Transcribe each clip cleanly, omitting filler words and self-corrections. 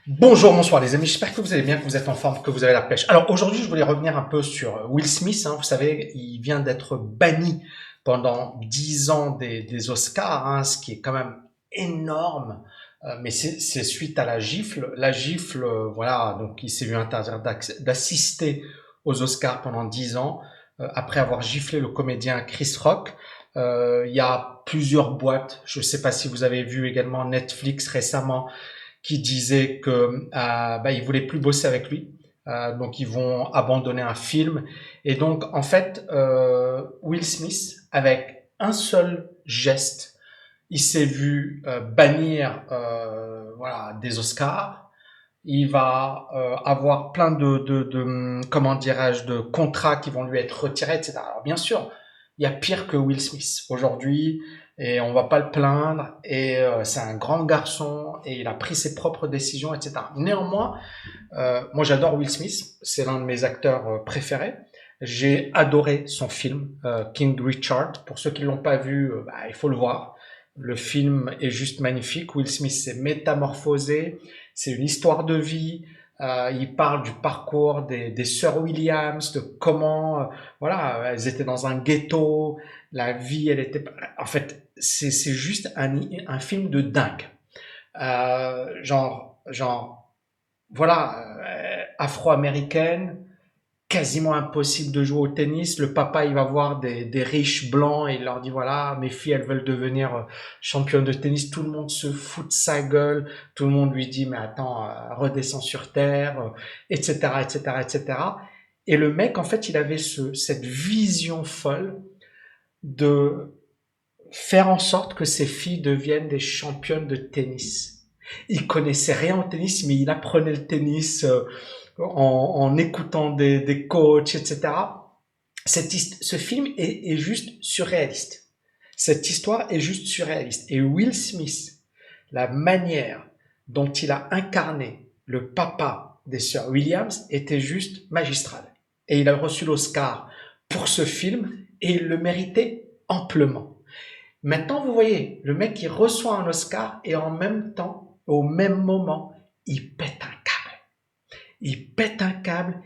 Bonjour, bonsoir les amis, j'espère que vous allez bien, que vous êtes en forme, que vous avez la pêche. Alors aujourd'hui, je voulais revenir un peu sur Will Smith. Vous savez, il vient d'être banni pendant 10 ans des Oscars, ce qui est quand même énorme. Mais c'est suite à la gifle. La gifle, voilà, donc il s'est vu interdire d'assister aux Oscars pendant 10 ans, après avoir giflé le comédien Chris Rock. Il y a plusieurs boîtes, je ne sais pas si vous avez vu également Netflix récemment, qui disait que ils voulaient plus bosser avec lui. Donc ils vont abandonner un film. Et donc en fait, Will Smith, avec un seul geste, il s'est vu bannir voilà, des Oscars. Il va avoir plein comment dirais-je, de contrats qui vont lui être retirés, etc. Alors bien sûr, il y a pire que Will Smith aujourd'hui, et on va pas le plaindre, et c'est un grand garçon, et il a pris ses propres décisions, etc. Néanmoins, moi j'adore Will Smith, c'est l'un de mes acteurs préférés. J'ai adoré son film, King Richard. Pour ceux qui l'ont pas vu, il faut le voir. Le film est juste magnifique. Will Smith s'est métamorphosé. C'est une histoire de vie. Il parle du parcours des sœurs Williams, de comment, voilà, elles étaient dans un ghetto. La vie, elle était. En fait, c'est juste un film de dingue. Voilà, afro-américaine, quasiment impossible de jouer au tennis. Le papa, il va voir des riches blancs et il leur dit, voilà, mes filles, elles veulent devenir championnes de tennis. Tout le monde se fout de sa gueule. Tout le monde lui dit, mais attends, redescends sur terre, etc., etc., etc. Et le mec, en fait, il avait cette vision folle de faire en sorte que ses filles deviennent des championnes de tennis. Il connaissait rien au tennis, mais il apprenait le tennis en écoutant des coachs, etc. Ce film est juste surréaliste. Cette histoire est juste surréaliste. Et Will Smith, la manière dont il a incarné le papa des sœurs Williams était juste magistrale. Et il a reçu l'Oscar pour ce film et il le méritait amplement. Maintenant, vous voyez, le mec, il reçoit un Oscar et en même temps, au même moment, il pète un câble. Il pète un câble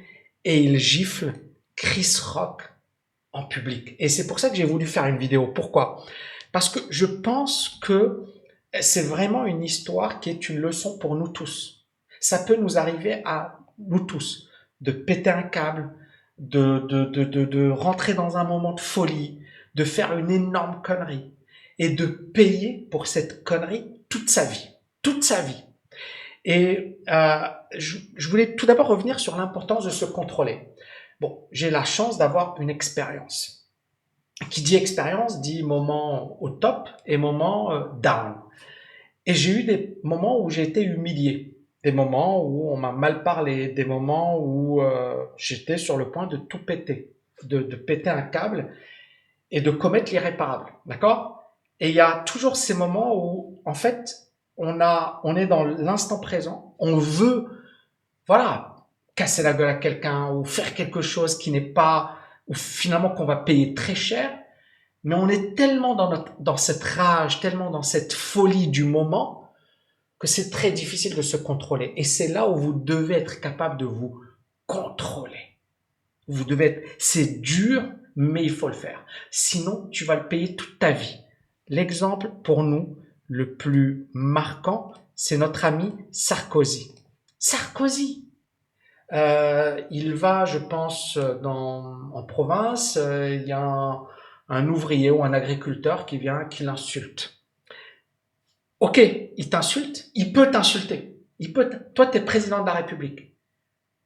et il gifle Chris Rock en public. Et c'est pour ça que j'ai voulu faire une vidéo. Pourquoi? Parce que je pense que c'est vraiment une histoire qui est une leçon pour nous tous. Ça peut nous arriver à nous tous de péter un câble, de rentrer dans un moment de folie, de faire une énorme connerie et de payer pour cette connerie toute sa vie. Toute sa vie. Et je voulais tout d'abord revenir sur l'importance de se contrôler. Bon, j'ai la chance d'avoir une expérience. Qui dit expérience dit moment au top et moment down. Et j'ai eu des moments où j'ai été humilié, des moments où on m'a mal parlé, des moments où j'étais sur le point de tout péter, de péter un câble et de commettre l'irréparable, d'accord? Et il y a toujours ces moments où, en fait, on est dans l'instant présent, on veut, voilà, casser la gueule à quelqu'un ou faire quelque chose qui n'est pas, ou finalement qu'on va payer très cher, mais on est tellement dans cette rage, tellement dans cette folie du moment, que c'est très difficile de se contrôler. Et c'est là où vous devez être capable de vous contrôler. Vous devez être, c'est dur, mais il faut le faire. Sinon, tu vas le payer toute ta vie. L'exemple pour nous le plus marquant, c'est notre ami Sarkozy. Sarkozy, il va, je pense, en province, il y a un ouvrier ou un agriculteur qui vient, qui l'insulte. Ok, il t'insulte, il peut t'insulter. Toi, t'es président de la République.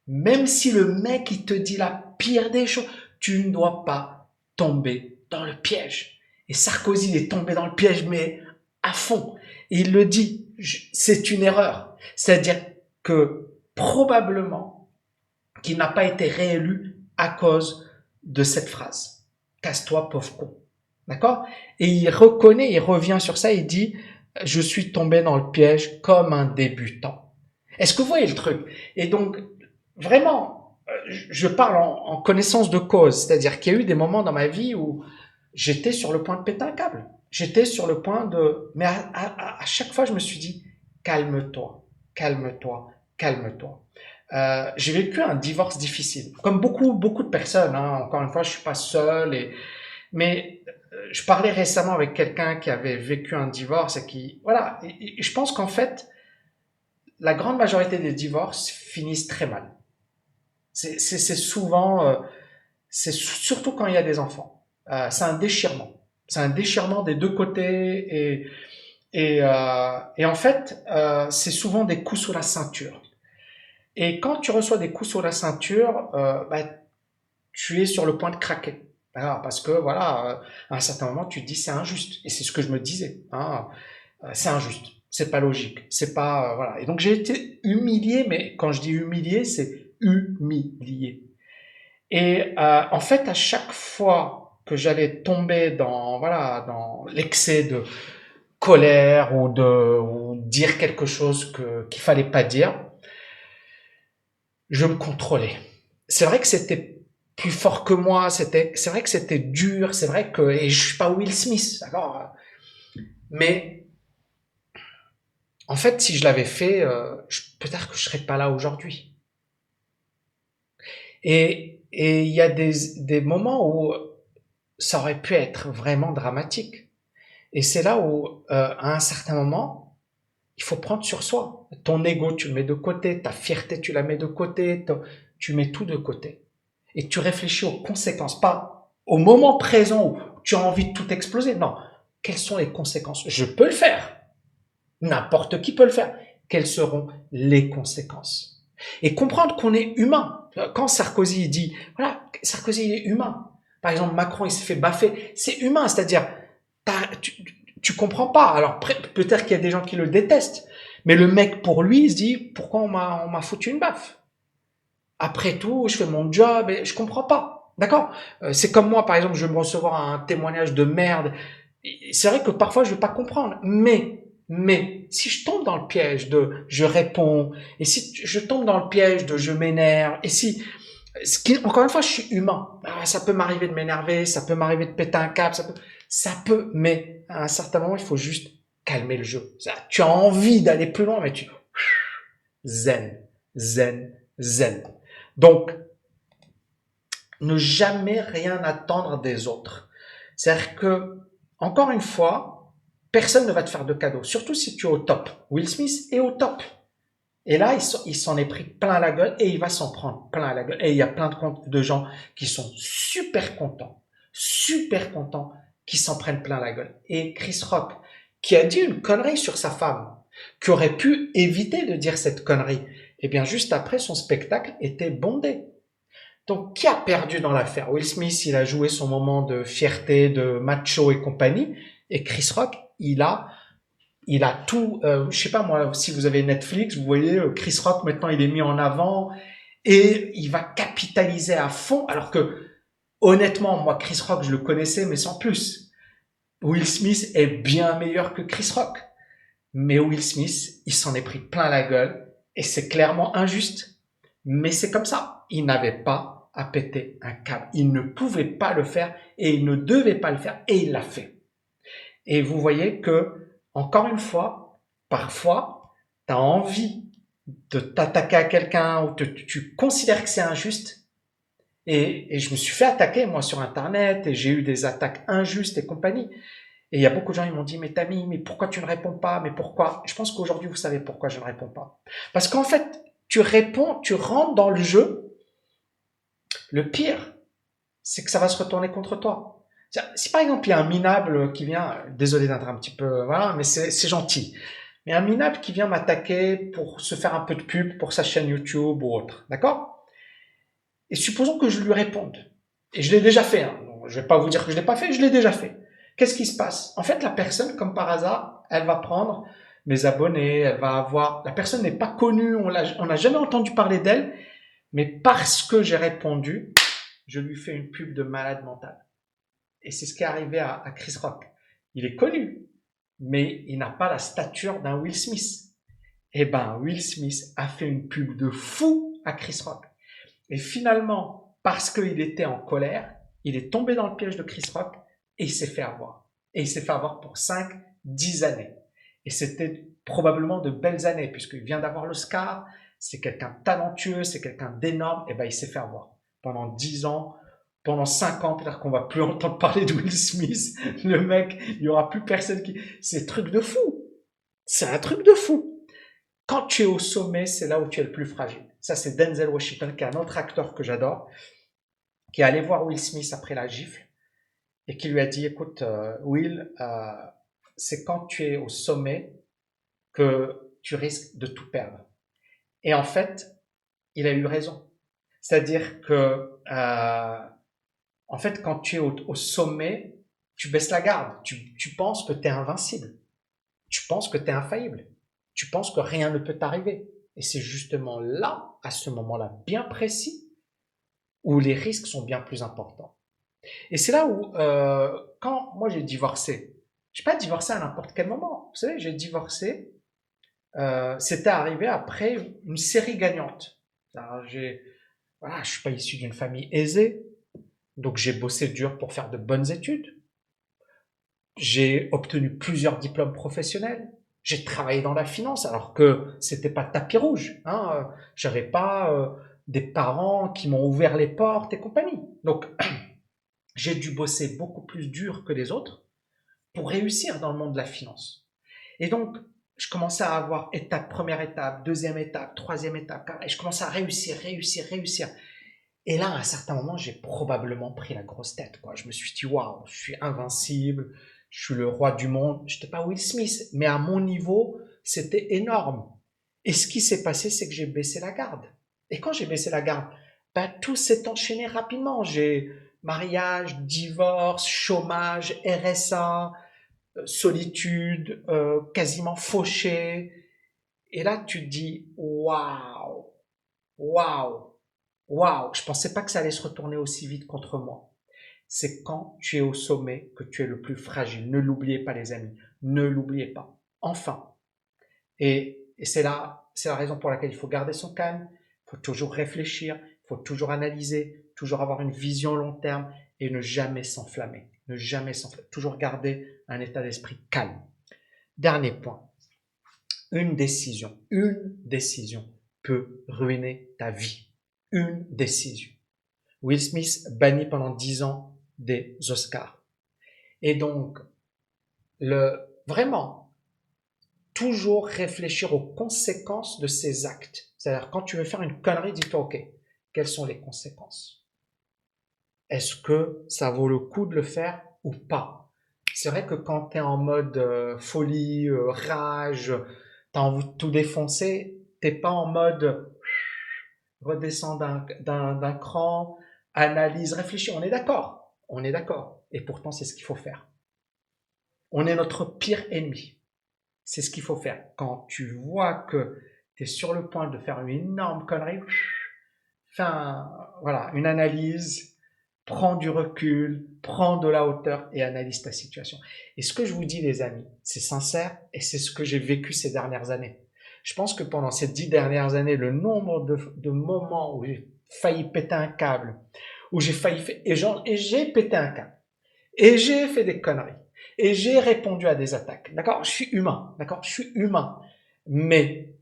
Même si le mec, il te dit la pire des choses, tu ne dois pas tomber dans le piège. Et Sarkozy, il est tombé dans le piège, mais à fond. Et il le dit, c'est une erreur. C'est-à-dire que probablement qu'il n'a pas été réélu à cause de cette phrase. Casse-toi, pauvre con. D'accord? Et il reconnaît, il revient sur ça, il dit, je suis tombé dans le piège comme un débutant. Est-ce que vous voyez le truc? Et donc, vraiment, je parle en connaissance de cause, c'est-à-dire qu'il y a eu des moments dans ma vie où j'étais sur le point de péter un câble. J'étais sur le point de... Mais à chaque fois, je me suis dit, calme-toi, calme-toi, calme-toi. J'ai vécu un divorce difficile, comme beaucoup de personnes, hein. Encore une fois, je suis pas seul, mais je parlais récemment avec quelqu'un qui avait vécu un divorce et qui, voilà, et je pense qu'en fait, la grande majorité des divorces finissent très mal. C'est souvent, c'est surtout quand il y a des enfants. C'est un déchirement. C'est un déchirement des deux côtés et en fait, c'est souvent des coups sous la ceinture. Et quand tu reçois des coups sur la ceinture, bah, tu es sur le point de craquer. Voilà, parce que voilà, à un certain moment, tu te dis c'est injuste. Et c'est ce que je me disais. Hein, c'est injuste. C'est pas logique. C'est pas voilà. Et donc j'ai été humilié, mais quand je dis humilié, c'est humilié. Et en fait, à chaque fois que j'allais tomber dans voilà dans l'excès de colère ou dire quelque chose qu'il fallait pas dire, je me contrôlais. C'est vrai que c'était plus fort que moi, c'est vrai que c'était dur, c'est vrai que, et je suis pas Will Smith, d'accord, mais en fait, si je l'avais fait, peut-être que je serais pas là aujourd'hui. Et il y a des moments où ça aurait pu être vraiment dramatique. Et c'est là où, à un certain moment, il faut prendre sur soi. Ton ego, tu le mets de côté, ta fierté, tu la mets de côté, tu mets tout de côté. Et tu réfléchis aux conséquences, pas au moment présent où tu as envie de tout exploser. Non. Quelles sont les conséquences? Je peux le faire. N'importe qui peut le faire. Quelles seront les conséquences? Et comprendre qu'on est humain. Quand Sarkozy dit, voilà, Sarkozy il est humain. Par exemple, Macron il s'est fait baffer. C'est humain, c'est-à-dire, tu comprends pas. Alors peut-être qu'il y a des gens qui le détestent, mais le mec pour lui il se dit, pourquoi on m'a foutu une baffe? Après tout, je fais mon job et je comprends pas. D'accord? C'est comme moi, par exemple, je vais me recevoir un témoignage de merde. C'est vrai que parfois, je vais pas comprendre. Mais, si je tombe dans le piège de je réponds, et si je tombe dans le piège de je m'énerve, et si, encore une fois, je suis humain. Ça peut m'arriver de m'énerver, ça peut m'arriver de péter un câble, ça peut, mais à un certain moment, il faut juste calmer le jeu. Tu as envie d'aller plus loin, mais zen, zen. Donc, ne jamais rien attendre des autres. C'est-à-dire que, encore une fois, personne ne va te faire de cadeau, surtout si tu es au top. Will Smith est au top. Et là, il s'en est pris plein la gueule et il va s'en prendre plein la gueule. Et il y a plein de gens qui sont super contents, qui s'en prennent plein la gueule. Et Chris Rock, qui a dit une connerie sur sa femme, qui aurait pu éviter de dire cette connerie, et bien juste après, son spectacle était bondé. Donc, qui a perdu dans l'affaire? Will Smith, il a joué son moment de fierté, de macho et compagnie. Et Chris Rock, il a tout. Je sais pas moi, si vous avez Netflix, vous voyez Chris Rock maintenant, il est mis en avant et il va capitaliser à fond. Alors que, honnêtement, moi, Chris Rock, je le connaissais, mais sans plus. Will Smith est bien meilleur que Chris Rock. Mais Will Smith, il s'en est pris plein la gueule et c'est clairement injuste. Mais c'est comme ça. Il n'avait pas à péter un câble. Il ne pouvait pas le faire et il ne devait pas le faire et il l'a fait. Et vous voyez que, encore une fois, parfois, tu as envie de t'attaquer à quelqu'un ou tu considères que c'est injuste. Et je me suis fait attaquer, moi, sur Internet et j'ai eu des attaques injustes et compagnie. Et il y a beaucoup de gens qui m'ont dit, mais Tammy, mais pourquoi tu ne réponds pas? Mais pourquoi? Je pense qu'aujourd'hui, vous savez pourquoi je ne réponds pas. Parce qu'en fait, tu réponds, tu rentres dans le jeu. Le pire, c'est que ça va se retourner contre toi. Si par exemple, il y a un minable qui vient, désolé d'être un petit peu, voilà, mais c'est gentil. Mais un minable qui vient m'attaquer pour se faire un peu de pub pour sa chaîne YouTube ou autre, d'accord? Et supposons que je lui réponde. Et je l'ai déjà fait, hein. Donc, je vais pas vous dire que je l'ai pas fait, je l'ai déjà fait. Qu'est-ce qui se passe? En fait, la personne, comme par hasard, elle va prendre mes abonnés, elle va avoir, la personne n'est pas connue, on n'a jamais entendu parler d'elle, mais parce que j'ai répondu, je lui fais une pub de malade mental. Et c'est ce qui est arrivé à Chris Rock. Il est connu, mais il n'a pas la stature d'un Will Smith. Eh ben, Will Smith a fait une pub de fou à Chris Rock. Et finalement, parce qu'il était en colère, il est tombé dans le piège de Chris Rock et il s'est fait avoir. Et il s'est fait avoir pour 5, 10 années. Et c'était probablement de belles années, puisqu'il vient d'avoir l'Oscar. c'est quelqu'un de talentueux, c'est quelqu'un d'énorme, et ben il s'est fait avoir. Pendant 10 ans, pendant 5 ans, peut-être qu'on va plus entendre parler de Will Smith. Le mec, il y aura plus personne qui... C'est un truc de fou. C'est un truc de fou. Quand tu es au sommet, c'est là où tu es le plus fragile. Ça, c'est Denzel Washington, qui est un autre acteur que j'adore, qui est allé voir Will Smith après la gifle et qui lui a dit, écoute, Will, c'est quand tu es au sommet que tu risques de tout perdre. Et en fait, il a eu raison. C'est-à-dire que, en fait, quand tu es au sommet, tu baisses la garde. Tu penses que tu es invincible. Tu penses que tu es infaillible. Tu penses que rien ne peut t'arriver. Et c'est justement là, à ce moment-là bien précis, où les risques sont bien plus importants. Et c'est là où, quand moi j'ai divorcé, je n'ai pas divorcé à n'importe quel moment. Vous savez, j'ai divorcé, c'était arrivé après une série gagnante. Alors, voilà, je suis pas issu d'une famille aisée, donc j'ai bossé dur pour faire de bonnes études. J'ai obtenu plusieurs diplômes professionnels. J'ai travaillé dans la finance, alors que c'était pas tapis rouge. Hein. J'avais pas des parents qui m'ont ouvert les portes et compagnie. Donc j'ai dû bosser beaucoup plus dur que les autres pour réussir dans le monde de la finance. Et donc, je commençais à avoir première étape, deuxième étape, troisième étape, et je commençais à réussir. Et là, à un certain moment, j'ai probablement pris la grosse tête, quoi. Je me suis dit, waouh, je suis invincible, je suis le roi du monde. Je n'étais pas Will Smith, mais à mon niveau, c'était énorme. Et ce qui s'est passé, c'est que j'ai baissé la garde. Et quand j'ai baissé la garde, bah, tout s'est enchaîné rapidement. J'ai mariage, divorce, chômage, RSA, solitude, quasiment fauché. Et là, tu te dis, waouh, waouh, waouh, je pensais pas que ça allait se retourner aussi vite contre moi. C'est quand tu es au sommet que tu es le plus fragile. Ne l'oubliez pas, les amis. Ne l'oubliez pas. Enfin. Et c'est la raison pour laquelle il faut garder son calme. Il faut toujours réfléchir. Il faut toujours analyser. Toujours avoir une vision long terme et ne jamais s'enflammer. Ne jamais s'enflammer. Toujours garder un état d'esprit calme. Dernier point. Une décision peut ruiner ta vie. Une décision. Will Smith banni pendant 10 ans des Oscars. Et donc, vraiment, toujours réfléchir aux conséquences de ses actes. C'est-à-dire, quand tu veux faire une connerie, dis-toi, ok, quelles sont les conséquences? Est-ce que ça vaut le coup de le faire ou pas? C'est vrai que quand tu es en mode folie, rage, tu as envie de tout défoncer, t'es pas en mode redescends d'un cran, analyse, réfléchis. On est d'accord. On est d'accord. Et pourtant, c'est ce qu'il faut faire. On est notre pire ennemi. C'est ce qu'il faut faire. Quand tu vois que tu es sur le point de faire une énorme connerie, fais voilà, une analyse, prends du recul, prends de la hauteur et analyse ta situation. Et ce que je vous dis, les amis, c'est sincère et c'est ce que j'ai vécu ces dernières années. Je pense que pendant ces 10 dernières années, le nombre de moments où j'ai failli péter un câble, où j'ai failli faire, et j'ai pété un câble, et j'ai fait des conneries, et j'ai répondu à des attaques. D'accord? Je suis humain. D'accord? Je suis humain. Mais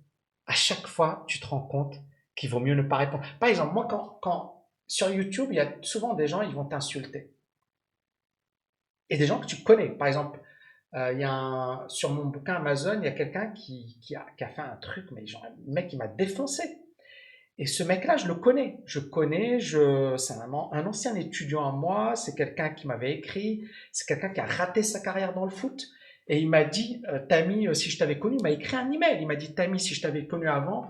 à chaque fois, tu te rends compte qu'il vaut mieux ne pas répondre. Par exemple, moi, quand sur YouTube, il y a souvent des gens, ils vont t'insulter. Et des gens que tu connais. Par exemple, il y a sur mon bouquin Amazon, il y a quelqu'un qui a fait un truc, mais genre, le mec, il m'a défoncé. Et ce mec-là, je le connais. C'est un ancien étudiant à moi, c'est quelqu'un qui m'avait écrit, c'est quelqu'un qui a raté sa carrière dans le foot. Et il m'a dit, Tammy, si je t'avais connu, il m'a écrit un email. Il m'a dit, Tammy, si je t'avais connu avant,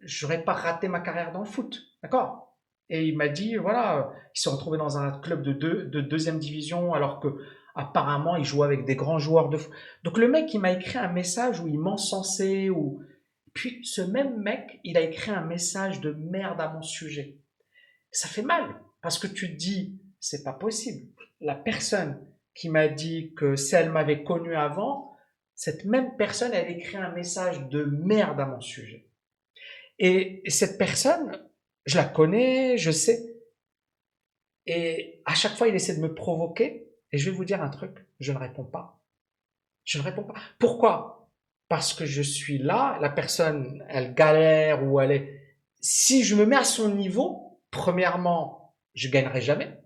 j'aurais pas raté ma carrière dans le foot. D'accord? Et il m'a dit, voilà, il s'est retrouvé dans un club de deuxième division alors que apparemment il jouait avec des grands joueurs de foot. Donc le mec, il m'a écrit un message où il m'encensait, ou puis ce même mec, il a écrit un message de merde à mon sujet. Ça fait mal parce que tu te dis, c'est pas possible. La personne qui m'a dit que si elle m'avait connu avant, cette même personne, elle écrit un message de merde à mon sujet. Et cette personne, je la connais, je sais. Et à chaque fois, il essaie de me provoquer. Et je vais vous dire un truc, je ne réponds pas. Je ne réponds pas. Pourquoi? parce que je suis là, la personne, elle galère ou elle est... Si je me mets à son niveau, premièrement, je gagnerai jamais.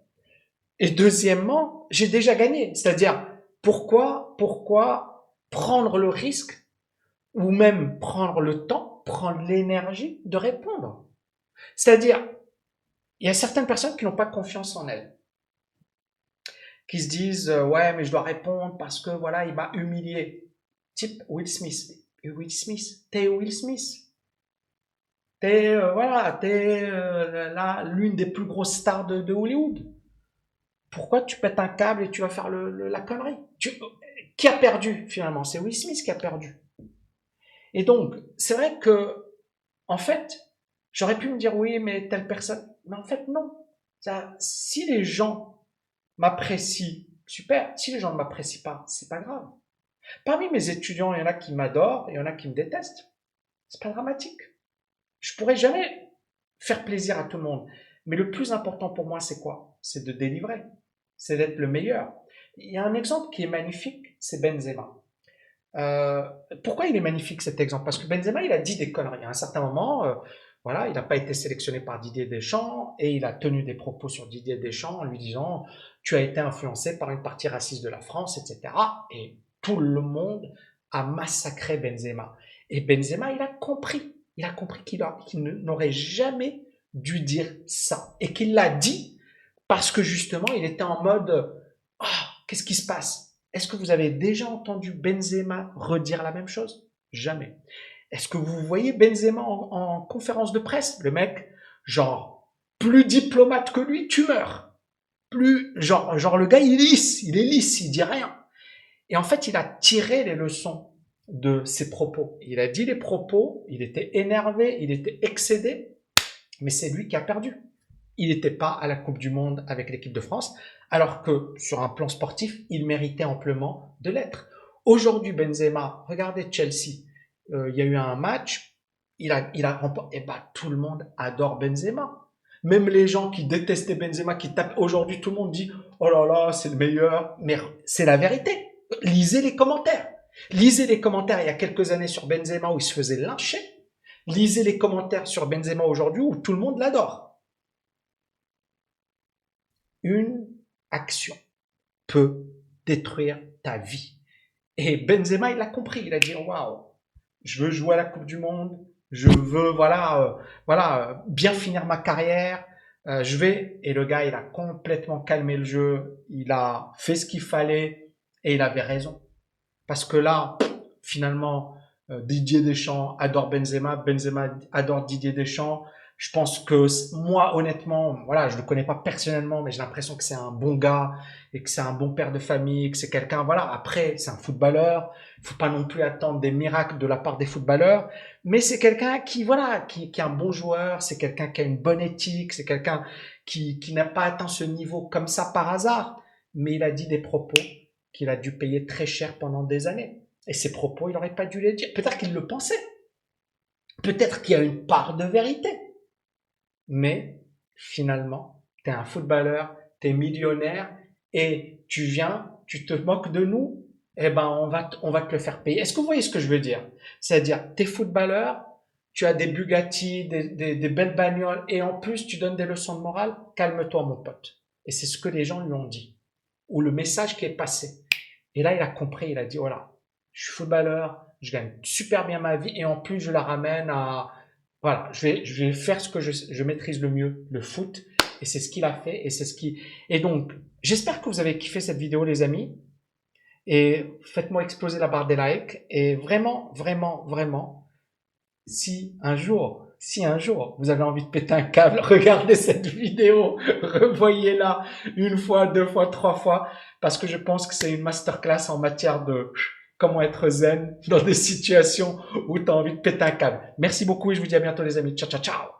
Et deuxièmement, j'ai déjà gagné. C'est-à-dire, pourquoi prendre le risque ou même prendre le temps, prendre l'énergie de répondre? C'est-à-dire, il y a certaines personnes qui n'ont pas confiance en elles, qui se disent ouais, mais je dois répondre parce que voilà, il m'a humilié. Type Will Smith. Will Smith, t'es Will Smith. T'es là l'une des plus grosses stars de Hollywood. Pourquoi tu pètes un câble et tu vas faire la connerie? Qui a perdu finalement? C'est Will Smith qui a perdu. Et donc, c'est vrai que, en fait, j'aurais pu me dire oui, mais telle personne. Mais en fait, non. Ça, si les gens m'apprécient, super. Si les gens ne m'apprécient pas, c'est pas grave. Parmi mes étudiants, il y en a qui m'adorent et il y en a qui me détestent. C'est pas dramatique. Je pourrais jamais faire plaisir à tout le monde. Mais le plus important pour moi, c'est quoi? C'est de délivrer. C'est d'être le meilleur. Il y a un exemple qui est magnifique, c'est Benzema. Euh, Pourquoi il est magnifique cet exemple? Parce que Benzema, il a dit des conneries. À un certain moment, voilà, il n'a pas été sélectionné par Didier Deschamps et il a tenu des propos sur Didier Deschamps en lui disant tu as été influencé par une partie raciste de la France, etc. Et tout le monde a massacré Benzema. Et Benzema, il a compris. Il a compris qu'il n'aurait jamais dû dire ça. Et qu'il l'a dit parce que justement, il était en mode oh, qu'est-ce qui se passe? Est-ce que vous avez déjà entendu Benzema redire la même chose? Jamais. Est-ce que vous voyez Benzema en conférence de presse? Le mec, genre, plus diplomate que lui, tu meurs. Plus, genre le gars, il est lisse, il dit rien. Et en fait, il a tiré les leçons de ses propos. Il a dit les propos, il était énervé, il était excédé, mais c'est lui qui a perdu. Il n'était pas à la Coupe du Monde avec l'équipe de France, alors que sur un plan sportif, il méritait amplement de l'être. Aujourd'hui, Benzema, regardez Chelsea, il y a eu un match, il a remporté, et bah, tout le monde adore Benzema. Même les gens qui détestaient Benzema, qui tapent aujourd'hui, tout le monde dit oh là là, c'est le meilleur. Mais c'est la vérité. Lisez les commentaires. Lisez les commentaires il y a quelques années sur Benzema où il se faisait lyncher. Lisez les commentaires sur Benzema aujourd'hui où tout le monde l'adore. Une action peut détruire ta vie. Et Benzema, il l'a compris. Il a dit waouh, je veux jouer à la Coupe du Monde, je veux bien finir ma carrière. Je vais et le gars, il a complètement calmé le jeu. Il a fait ce qu'il fallait et il avait raison. Parce que là, finalement, Didier Deschamps adore Benzema, Benzema adore Didier Deschamps. Je pense que moi, honnêtement, voilà, je le connais pas personnellement, mais j'ai l'impression que c'est un bon gars et que c'est un bon père de famille, que c'est quelqu'un, voilà. Après, c'est un footballeur. Il faut pas non plus attendre des miracles de la part des footballeurs, mais c'est quelqu'un qui, voilà, qui est un bon joueur. C'est quelqu'un qui a une bonne éthique. C'est quelqu'un qui n'a pas atteint ce niveau comme ça par hasard, mais il a dit des propos qu'il a dû payer très cher pendant des années. Et ces propos, il n'aurait pas dû les dire. Peut-être qu'il le pensait. Peut-être qu'il y a une part de vérité. Mais finalement, tu es un footballeur, tu es millionnaire et tu viens, tu te moques de nous, eh ben on va te le faire payer. Est-ce que vous voyez ce que je veux dire? C'est-à-dire, tu es footballeur, tu as des Bugatti, des belles bagnoles et en plus tu donnes des leçons de morale, calme-toi mon pote. Et c'est ce que les gens lui ont dit. Ou le message qui est passé. Et là, il a compris, il a dit, voilà, je suis footballeur, je gagne super bien ma vie et en plus, je la ramène à, voilà, je vais faire ce que je maîtrise le mieux, le foot. Et c'est ce qu'il a fait et c'est ce qui, et donc, j'espère que vous avez kiffé cette vidéo, les amis. Et faites-moi exploser la barre des likes. Et vraiment, vraiment, vraiment, si un jour vous avez envie de péter un câble, regardez cette vidéo, revoyez-la une fois, deux fois, trois fois, parce que je pense que c'est une masterclass en matière de comment être zen dans des situations où tu as envie de péter un câble. Merci beaucoup et je vous dis à bientôt les amis. Ciao, ciao, ciao.